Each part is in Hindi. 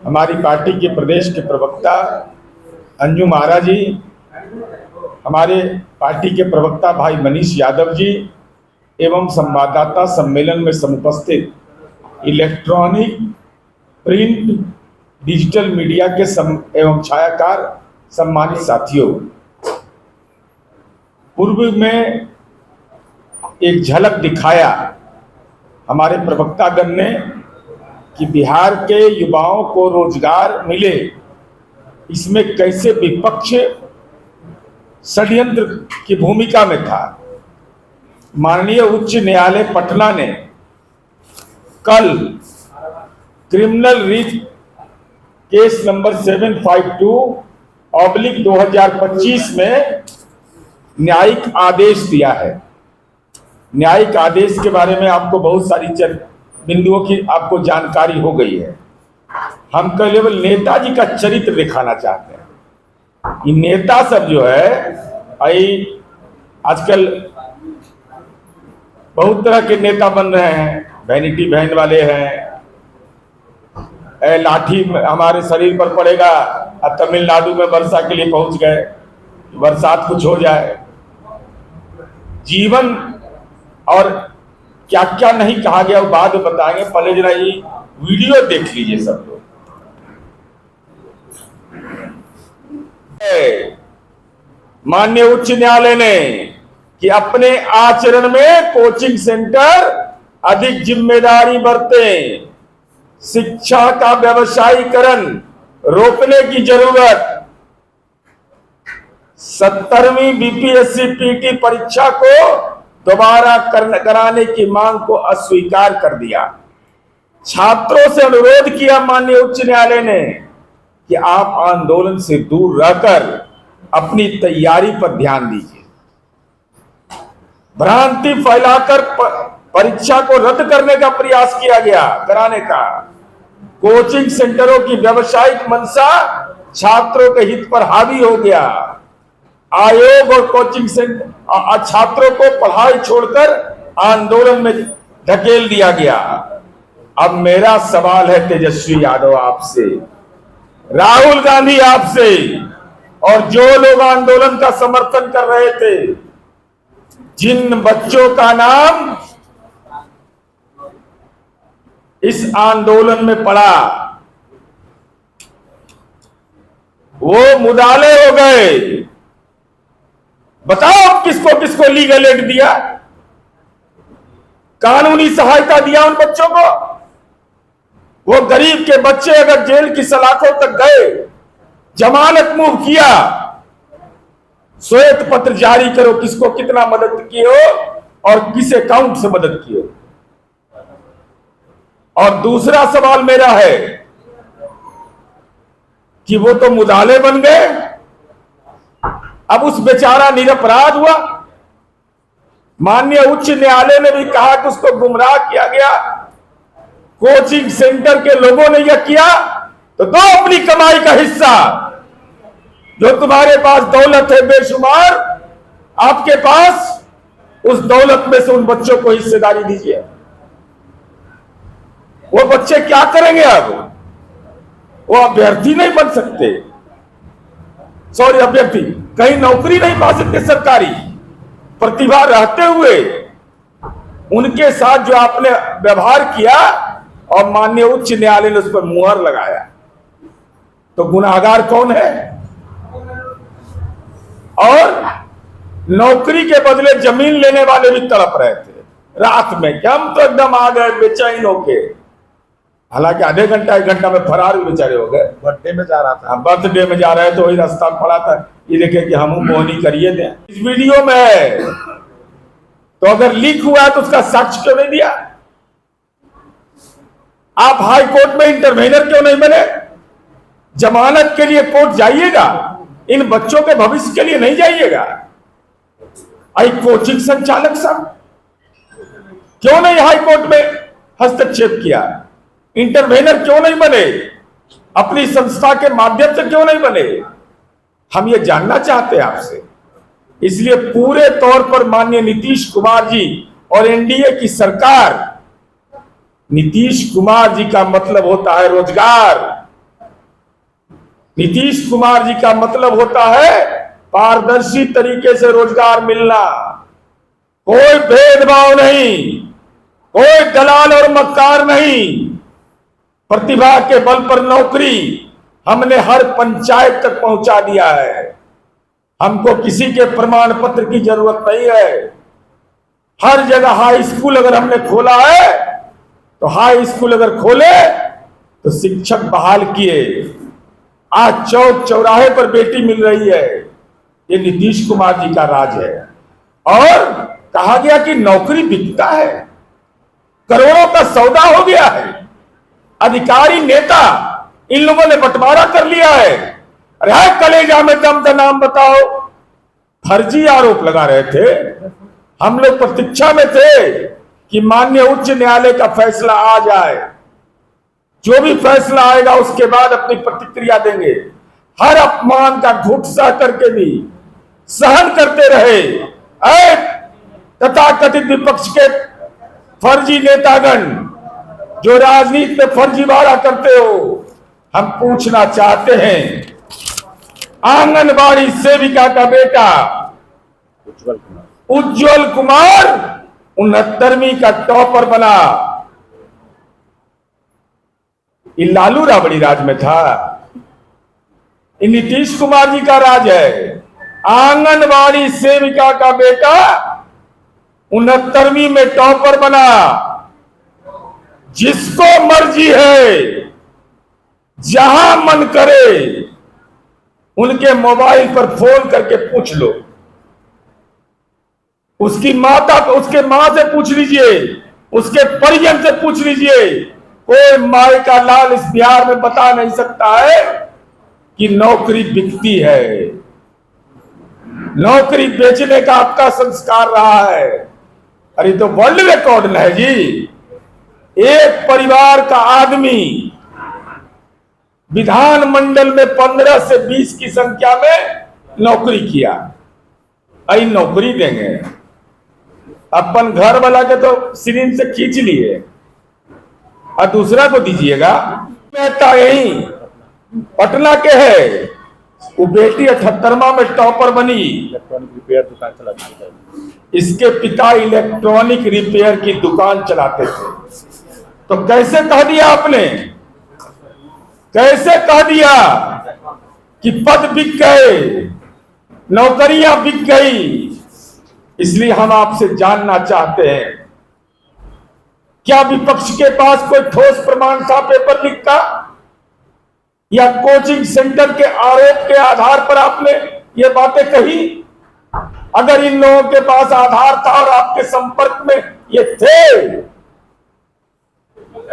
हमारी पार्टी के प्रदेश के प्रवक्ता अंजुम आरा जी, हमारे पार्टी के प्रवक्ता भाई मनीष यादव जी एवं संवाददाता सम्मेलन में समुपस्थित इलेक्ट्रॉनिक, प्रिंट, डिजिटल मीडिया के एवं छायाकार सम्मानित साथियों, पूर्व में एक झलक दिखाया हमारे प्रवक्तागण ने कि बिहार के युवाओं को रोजगार मिले, इसमें कैसे विपक्ष षड्यंत्र की भूमिका में था। माननीय उच्च न्यायालय पटना ने कल क्रिमिनल रिट केस नंबर 752/2025 में न्यायिक आदेश दिया है। न्यायिक आदेश के बारे में आपको बहुत सारी बिंदुओं की आपको जानकारी हो गई है। हम केवल नेताजी का चरित्र दिखाना चाहते हैं। ये नेता सब जो है, आजकल बहुत तरह के नेता बन रहे हैं। वैनिटी वैन वाले हैं, लाठी हमारे शरीर पर पड़ेगा और तमिलनाडु में वर्षा के लिए पहुंच गए, बरसात कुछ हो जाए, जीवन और क्या क्या नहीं कहा गया वो बाद में बताएंगे। पहले जरा ये वीडियो देख लीजिए सब लोग। माननीय उच्च न्यायालय ने कि अपने आचरण में कोचिंग सेंटर अधिक जिम्मेदारी बरतें, शिक्षा का व्यवसायीकरण रोकने की जरूरत, 70वीं बीपीएससी पीटी परीक्षा को दोबारा कराने की मांग को अस्वीकार कर दिया। छात्रों से अनुरोध किया माननीय उच्च न्यायालय ने कि आप आंदोलन से दूर रहकर अपनी तैयारी पर ध्यान दीजिए। भ्रांति फैलाकर परीक्षा को रद्द करने का प्रयास किया गया, कराने का। कोचिंग सेंटरों की व्यावसायिक मंशा छात्रों के हित पर हावी हो गया। आयोग और कोचिंग सेंटर छात्रों को पढ़ाई छोड़कर आंदोलन में धकेल दिया गया। अब मेरा सवाल है तेजस्वी यादव आपसे, राहुल गांधी आपसे, और जो लोग आंदोलन का समर्थन कर रहे थे, जिन बच्चों का नाम इस आंदोलन में पड़ा वो मुदाले हो गए। बताओ किसको किसको लीगल एड दिया, कानूनी सहायता दिया उन बच्चों को। वो गरीब के बच्चे अगर जेल की सलाखों तक गए, जमानत मूव किया, श्वेत पत्र जारी करो किसको कितना मदद किए हो और किस अकाउंट से मदद किए हो। और दूसरा सवाल मेरा है कि वो तो मुदाले बन गए, अब उस बेचारा निरपराध हुआ। माननीय उच्च न्यायालय ने भी कहा कि उसको गुमराह किया गया। कोचिंग सेंटर के लोगों ने यह किया तो दो अपनी कमाई का हिस्सा। जो तुम्हारे पास दौलत है बेशुमार, आपके पास उस दौलत में से उन बच्चों को हिस्सेदारी दीजिए। वो बच्चे क्या करेंगे? अब वो अभ्यर्थी नहीं बन सकते, सॉरी अभ्यर्थी कहीं नौकरी नहीं पा सकते सरकारी। प्रतिभा रहते हुए उनके साथ जो आपने व्यवहार किया और माननीय उच्च न्यायालय ने उस पर मुहर लगाया, तो गुनाहगार कौन है? और नौकरी के बदले जमीन लेने वाले भी तड़प रहे थे रात में कि हम तो एकदम आ गए बेचैन होके। हालांकि आधे घंटा 1 घंटा में फरार भी बेचारे हो गए। बर्थडे में जा रहा था, बर्थडे में जा रहे तो वही रास्ता पड़ा था। ये देखे कि हम मोहनी करिए थे इस वीडियो में, तो अगर लीक हुआ है तो उसका साक्ष्य क्यों नहीं दिया? आप हाई कोर्ट में इंटरवेनर क्यों नहीं बने? जमानत के लिए कोर्ट जाइएगा, इन बच्चों के भविष्य के लिए नहीं जाइएगा। कोचिंग संचालक साहब क्यों नहीं हाई कोर्ट में हस्तक्षेप किया? इंटरवेनर क्यों नहीं बने? अपनी संस्था के माध्यम से क्यों नहीं बने? हम ये जानना चाहते हैं आपसे। इसलिए पूरे तौर पर माननीय नीतीश कुमार जी और एनडीए की सरकार, नीतीश कुमार जी का मतलब होता है रोजगार, नीतीश कुमार जी का मतलब होता है पारदर्शी तरीके से रोजगार मिलना, कोई भेदभाव नहीं, कोई दलाल और मक्कार नहीं, प्रतिभा के बल पर नौकरी हमने हर पंचायत तक पहुंचा दिया है। हमको किसी के प्रमाण पत्र की जरूरत नहीं है। हर जगह हाई स्कूल अगर हमने खोला है तो हाई स्कूल अगर खोले तो शिक्षक बहाल किए। आज चौक चौराहे पर बेटी मिल रही है, ये नीतीश कुमार जी का राज है। और कहा गया कि नौकरी बिकता है, करोड़ों का सौदा हो गया है, अधिकारी नेता इन लोगों ने बंटवारा कर लिया है। अरे है कलेजा में दम का नाम बताओ। फर्जी आरोप लगा रहे थे, हम लोग प्रतीक्षा में थे कि माननीय उच्च न्यायालय का फैसला आ जाए। जो भी फैसला आएगा उसके बाद अपनी प्रतिक्रिया देंगे। हर अपमान का घुट सह करके भी सहन करते रहे तथाकथित विपक्ष के फर्जी नेतागण जो राजनीति में फर्जीवाड़ा करते हो। हम पूछना चाहते हैं, आंगनबाड़ी सेविका का बेटा उज्जवल कुमार 69वीं का टॉपर बना। ये लालू राबड़ी राज में था, ये नीतीश कुमार जी का राज है। आंगनबाड़ी सेविका का बेटा 69वीं में टॉपर बना। जिसको मर्जी है जहां मन करे उनके मोबाइल पर फोन करके पूछ लो। उसकी माता, उसके मां से पूछ लीजिए, उसके परिजन से पूछ लीजिए। कोई माई का लाल इस बिहार में बता नहीं सकता है कि नौकरी बिकती है। नौकरी बेचने का आपका संस्कार रहा है। अरे तो वर्ल्ड रिकॉर्ड है जी। एक परिवार का आदमी विधानमंडल में 15 से 20 की संख्या में नौकरी किया। आई नौकरी देंगे, अपन घर वाला के तो सिरिंज से खींच लिए और दूसरा को दीजिएगा। मेहता यही पटना के है, वो बेटी 78वां में टॉपर बनी। इलेक्ट्रॉनिक रिपेयर दुकान चलाती है। इसके पिता इलेक्ट्रॉनिक रिपेयर की दुकान चलाते थे। तो कैसे कह दिया आपने, कैसे कह दिया कि पद बिक गए, नौकरियां बिक गई। इसलिए हम आपसे जानना चाहते हैं, क्या विपक्ष के पास कोई ठोस प्रमाण था पेपर लीक का, या कोचिंग सेंटर के आरोप के आधार पर आपने ये बातें कही? अगर इन लोगों के पास आधार था और आपके संपर्क में ये थे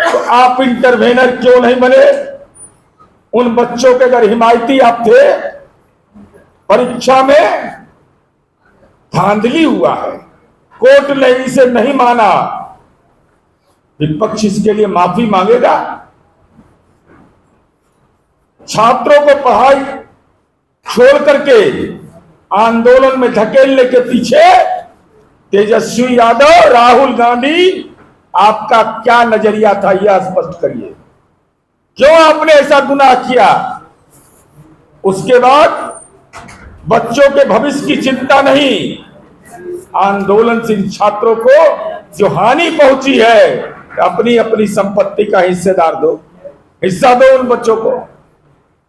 तो आप इंटरवेनर क्यों नहीं बने? उन बच्चों के अगर हिमायती आप थे, परीक्षा में धांधली हुआ है, कोर्ट ने इसे नहीं माना, विपक्ष इसके लिए माफी मांगेगा? छात्रों को पढ़ाई छोड़ करके आंदोलन में धकेलने के पीछे तेजस्वी यादव, राहुल गांधी, आपका क्या नजरिया था, यह स्पष्ट करिए। क्यों आपने ऐसा गुनाह किया? उसके बाद बच्चों के भविष्य की चिंता नहीं, आंदोलन से छात्रों को जो हानि पहुंची है, अपनी अपनी संपत्ति का हिस्सेदार दो, हिस्सा दो उन बच्चों को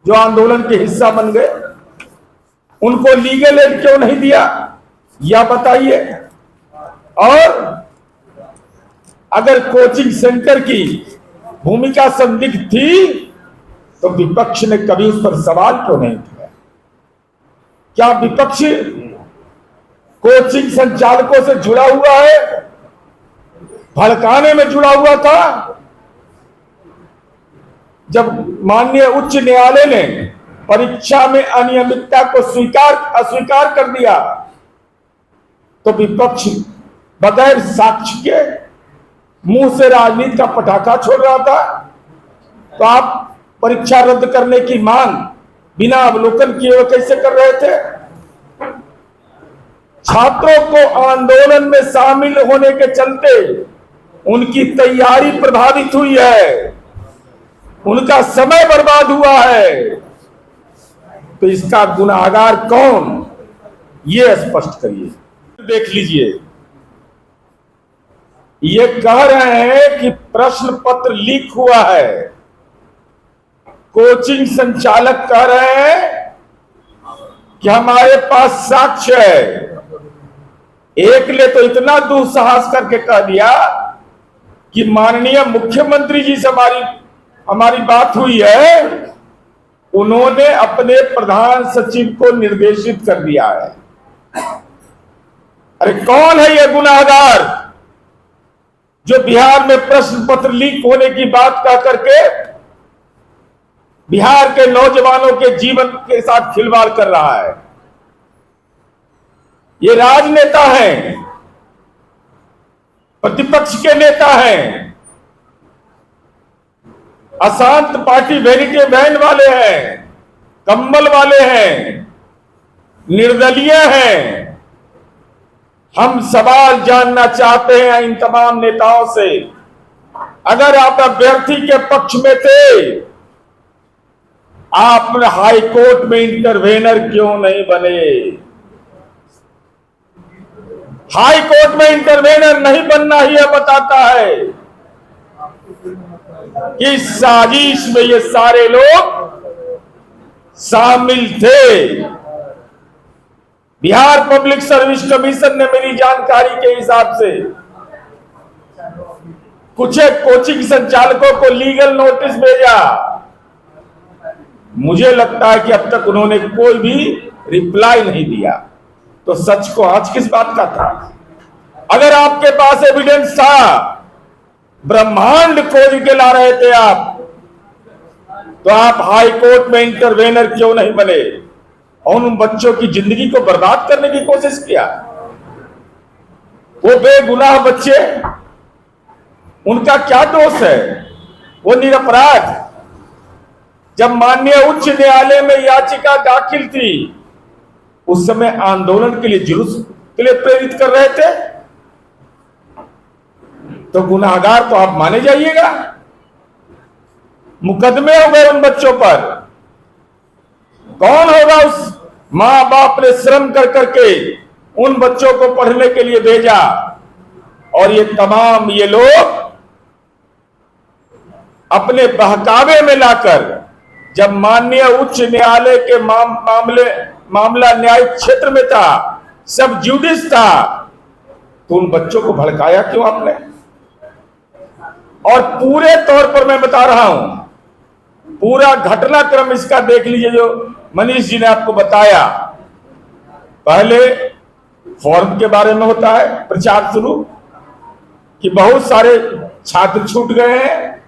जो आंदोलन के हिस्सा बन गए। उनको लीगल एड क्यों नहीं दिया, यह बताइए। और अगर कोचिंग सेंटर की भूमिका संदिग्ध थी तो विपक्ष ने कभी उस पर सवाल क्यों नहीं किया? क्या विपक्ष कोचिंग संचालकों से जुड़ा हुआ है, भड़काने में जुड़ा हुआ था? जब माननीय उच्च न्यायालय ने परीक्षा में अनियमितता को अस्वीकार कर दिया तो विपक्ष बगैर साक्ष्य के मुंह से राजनीति का पटाखा छोड़ रहा था। तो आप परीक्षा रद्द करने की मांग बिना अवलोकन किए हुए कैसे कर रहे थे? छात्रों को आंदोलन में शामिल होने के चलते उनकी तैयारी प्रभावित हुई है, उनका समय बर्बाद हुआ है। तो इसका गुनाहगार कौन, ये स्पष्ट करिए। देख लीजिए, ये कह रहे हैं कि प्रश्न पत्र लीक हुआ है। कोचिंग संचालक कह रहे हैं कि हमारे पास साक्ष्य है। एक ने तो इतना दुस्साहस करके कह दिया कि माननीय मुख्यमंत्री जी से हमारी बात हुई है, उन्होंने अपने प्रधान सचिव को निर्देशित कर दिया है। अरे कौन है यह गुनाहगार जो बिहार में प्रश्न पत्र लीक होने की बात कह करके बिहार के नौजवानों के जीवन के साथ खिलवाड़ कर रहा है? ये राजनेता हैं, प्रतिपक्ष के नेता हैं, अशांत पार्टी वैनिटी वैन वाले हैं, कम्बल वाले हैं, निर्दलीय हैं। हम सवाल जानना चाहते हैं इन तमाम नेताओं से, अगर आप अभ्यर्थी के पक्ष में थे, आप हाई कोर्ट में इंटरवेनर क्यों नहीं बने? हाई कोर्ट में इंटरवेनर नहीं बनना ही बताता है कि साजिश में ये सारे लोग शामिल थे। बिहार पब्लिक सर्विस कमीशन ने मेरी जानकारी के हिसाब से कुछ एक कोचिंग संचालकों को लीगल नोटिस भेजा। मुझे लगता है कि अब तक उन्होंने कोई भी रिप्लाई नहीं दिया। तो सच को आज किस बात का था? अगर आपके पास एविडेंस था, ब्रह्मांड खोज के ला रहे थे आप, तो आप हाई कोर्ट में इंटरवेनर क्यों नहीं बने और उन बच्चों की जिंदगी को बर्बाद करने की कोशिश किया? वो बेगुनाह बच्चे, उनका क्या दोष है? वो निरपराध। जब माननीय उच्च न्यायालय में याचिका दाखिल थी, उस समय आंदोलन के लिए, जुलूस के लिए प्रेरित कर रहे थे, तो गुनाहगार तो आप माने जाइएगा। मुकदमे हो गए उन बच्चों पर। कौन होगा उस मां बाप ने श्रम कर करके उन बच्चों को पढ़ने के लिए भेजा, और ये तमाम ये लोग अपने बहकावे में लाकर, जब माननीय उच्च न्यायालय के मामला न्यायिक क्षेत्र में था, सब जुडिस था, तो उन बच्चों को भड़काया क्यों आपने? और पूरे तौर पर मैं बता रहा हूं, पूरा घटनाक्रम इसका देख लीजिए जो मनीष जी ने आपको बताया। पहले फॉर्म के बारे में होता है प्रचार शुरू कि बहुत सारे छात्र छूट गए हैं।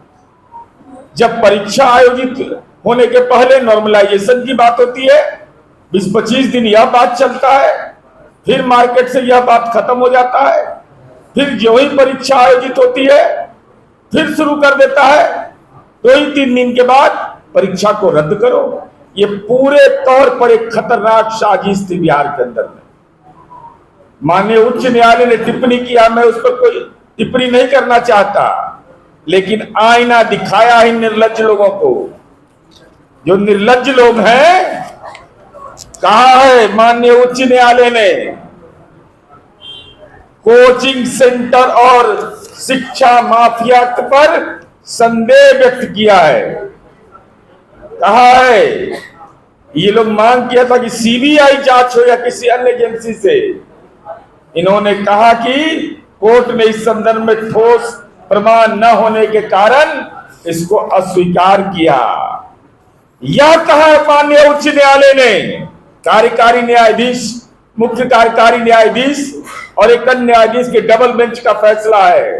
जब परीक्षा आयोजित होने के पहले नॉर्मलाइजेशन की बात होती है, 20-25 दिन यह बात चलता है, फिर मार्केट से यह बात खत्म हो जाता है, फिर जो ही परीक्षा आयोजित होती है फिर शुरू कर देता है, 2-3 दिन के बाद परीक्षा को रद्द करो। ये पूरे तौर पर एक खतरनाक साजिश थी बिहार के अंदर में। माननीय उच्च न्यायालय ने टिप्पणी किया, मैं उस पर कोई टिप्पणी नहीं करना चाहता, लेकिन आईना दिखाया इन निर्लज्ज लोगों को। जो निर्लज्ज लोग हैं, कहा है माननीय उच्च न्यायालय ने, कोचिंग सेंटर और शिक्षा माफिया पर संदेह व्यक्त किया है। कहा है ये लोग मांग किया था कि सीबीआई जांच हो या किसी अन्य एजेंसी से। इन्होंने कहा कि कोर्ट ने इस संदर्भ में ठोस प्रमाण न होने के कारण इसको अस्वीकार किया। यह कहा माननीय उच्च न्यायालय ने, कार्यकारी न्यायाधीश, मुख्य कार्यकारी न्यायाधीश और एक अन्य न्यायाधीश के डबल बेंच का फैसला है।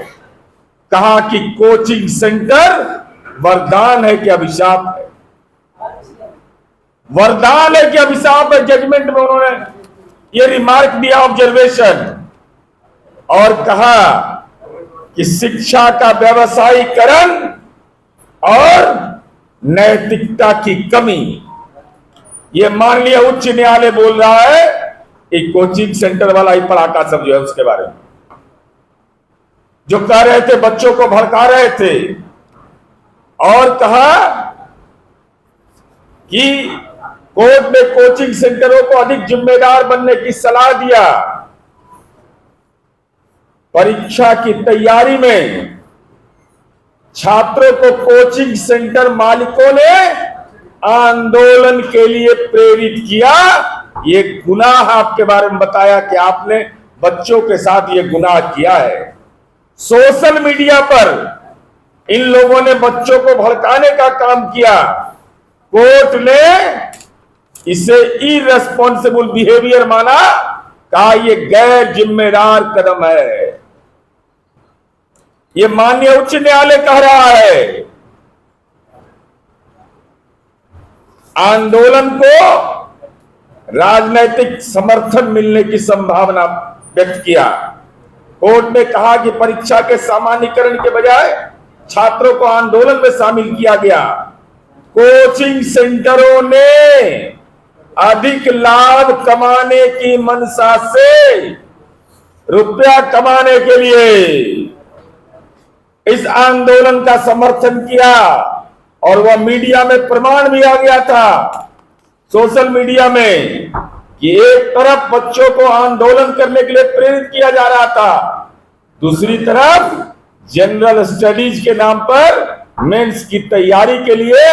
कहा कि कोचिंग सेंटर वरदान है कि अभिशाप है? वरदान है कि अभिशाप है? जजमेंट में उन्होंने ये रिमार्क दिया, ऑब्जर्वेशन, और कहा कि शिक्षा का व्यवसायीकरण और नैतिकता की कमी, ये माननीय उच्च न्यायालय बोल रहा है। एक कोचिंग सेंटर वाला ही पढ़ाका सब जो है उसके बारे में जो कह रहे थे, बच्चों को भड़का रहे थे, और कहा कि कोर्ट ने कोचिंग सेंटरों को अधिक जिम्मेदार बनने की सलाह दिया। परीक्षा की तैयारी में छात्रों को कोचिंग सेंटर मालिकों ने आंदोलन के लिए प्रेरित किया। ये गुनाह आपके बारे में बताया कि आपने बच्चों के साथ ये गुनाह किया है। सोशल मीडिया पर इन लोगों ने बच्चों को भड़काने का काम किया। कोर्ट ने इसे इररिस्पॉन्सिबल बिहेवियर माना, कहा यह गैर जिम्मेदार कदम है। यह माननीय उच्च न्यायालय कह रहा है। आंदोलन को राजनीतिक समर्थन मिलने की संभावना व्यक्त किया। कोर्ट ने कहा कि परीक्षा के सामान्यीकरण के बजाय छात्रों को आंदोलन में शामिल किया गया। कोचिंग सेंटरों ने अधिक लाभ कमाने की मंशा से रुपया कमाने के लिए इस आंदोलन का समर्थन किया और वह मीडिया में प्रमाण भी आ गया था, सोशल मीडिया में, कि एक तरफ बच्चों को आंदोलन करने के लिए प्रेरित किया जा रहा था, दूसरी तरफ जनरल स्टडीज के नाम पर मेंस की तैयारी के लिए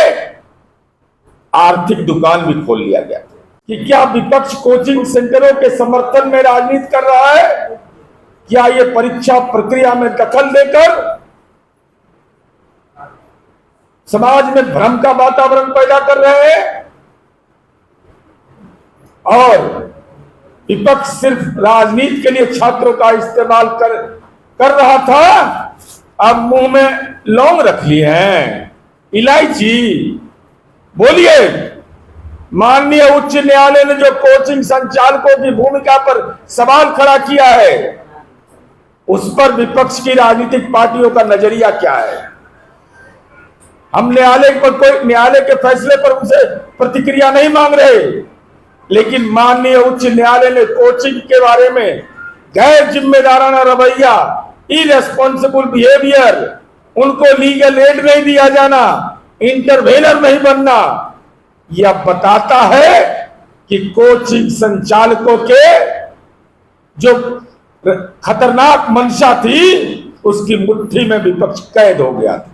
आर्थिक दुकान भी खोल लिया गया था। कि क्या विपक्ष कोचिंग सेंटरों के समर्थन में राजनीति कर रहा है? क्या यह परीक्षा प्रक्रिया में दखल देकर समाज में भ्रम का वातावरण पैदा कर रहे हैं? और विपक्ष सिर्फ राजनीति के लिए छात्रों का इस्तेमाल कर रहा था, अब मुंह में लौंग रख लिए हैं, इलायची। बोलिए, माननीय उच्च न्यायालय ने जो कोचिंग संचालकों की भूमिका पर सवाल खड़ा किया है, उस पर विपक्ष की राजनीतिक पार्टियों का नजरिया क्या है? हम न्यायालय के फैसले पर उनसे प्रतिक्रिया नहीं मांग रहे, लेकिन माननीय उच्च न्यायालय ने कोचिंग के बारे में गैर जिम्मेदाराना रवैया, इररिस्पॉन्सिबल बिहेवियर, उनको लीगल एड नहीं दिया जाना, इंटरवेनर नहीं बनना, यह बताता है कि कोचिंग संचालकों के जो खतरनाक मंशा थी, उसकी मुट्ठी में विपक्ष कैद हो गया था।